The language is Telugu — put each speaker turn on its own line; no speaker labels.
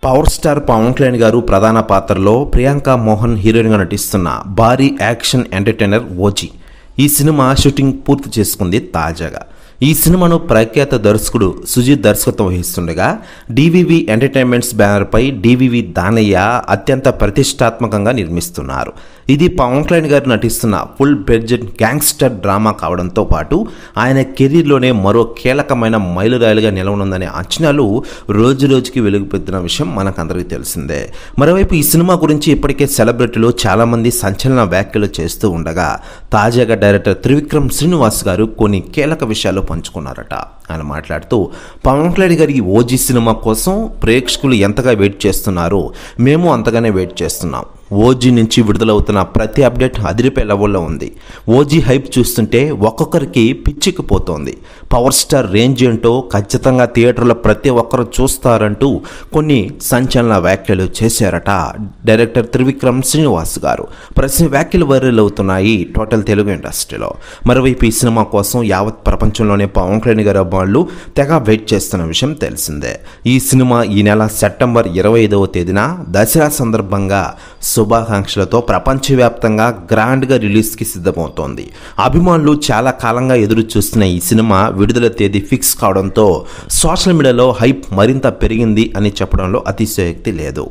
పవర్ స్టార్ పవన్ కళ్యాణ్ గారు ప్రధాన పాత్రలో ప్రియాంక మోహన్ హీరోయిన్గా నటిస్తున్న భారీ యాక్షన్ ఎంటర్టైనర్ ఓజీ ఈ సినిమా షూటింగ్ పూర్తి చేసుకుంది తాజాగా. ఈ సినిమాను ప్రఖ్యాత దర్శకుడు సుజిత్ దర్శకత్వం వహిస్తుండగా డివివి ఎంటర్టైన్మెంట్స్ బ్యానర్పై డివివి దానయ్య అత్యంత ప్రతిష్టాత్మకంగా నిర్మిస్తున్నారు. ఇది పవన్ కళ్యాణ్ గారు నటిస్తున్న ఫుల్ బడ్జెట్ గ్యాంగ్స్టర్ డ్రామా కావడంతో పాటు ఆయన కెరీర్లోనే మరో కీలకమైన మైలురాయిలుగా నిలవనుందనే అంచనాలు రోజు రోజుకి వెలుగుపెత్తిన విషయం మనకందరికీ తెలిసిందే. మరోవైపు ఈ సినిమా గురించి ఇప్పటికే సెలబ్రిటీలు చాలామంది సంచలన వ్యాఖ్యలు చేస్తూ ఉండగా తాజాగా డైరెక్టర్ త్రివిక్రమ్ శ్రీనివాస్ గారు కొన్ని కీలక విషయాలు పంచుకున్నారట. ఆయన మాట్లాడుతూ పవన్ కళ్యాణ్ గారి ఓజీ సినిమా కోసం ప్రేక్షకులు ఎంతగా వెయిట్ చేస్తున్నారో మేము అంతగానే వెయిట్ చేస్తున్నాం. ఓజీ నుంచి విడుదలవుతున్న ప్రతి అప్డేట్ అదిరిపే లెవెల్లో ఉంది. ఓజీ హైప్ చూస్తుంటే ఒక్కొక్కరికి పిచ్చికిపోతోంది. పవర్ స్టార్ రేంజ్ ఏంటో ఖచ్చితంగా థియేటర్లో ప్రతి ఒక్కరు చూస్తారంటూ కొన్ని సంచలన వ్యాఖ్యలు చేశారట డైరెక్టర్ త్రివిక్రమ్ శ్రీనివాస్ గారు. ప్రతి వ్యాఖ్యలు వైరల్ అవుతున్నాయి టోటల్ తెలుగు ఇండస్ట్రీలో. మరోవైపు ఈ సినిమా కోసం యావత్ ప్రపంచంలోనే పవన్ కళ్యాణ్ గారి అభిమానులు తెగ వెయిట్ చేస్తున్న విషయం తెలిసిందే. ఈ సినిమా ఈ నెల సెప్టెంబర్ 25వ తేదీన దసరా సందర్భంగా శుభాకాంక్షలతో ప్రపంచవ్యాప్తంగా గ్రాండ్గా రిలీజ్కి సిద్ధమవుతోంది. అభిమానులు చాలా కాలంగా ఎదురు చూస్తున్న ఈ సినిమా విడుదల తేదీ ఫిక్స్ కావడంతో సోషల్ మీడియాలో హైప్ మరింత పెరిగింది అని చెప్పడంలో అతిశయోక్తి లేదు.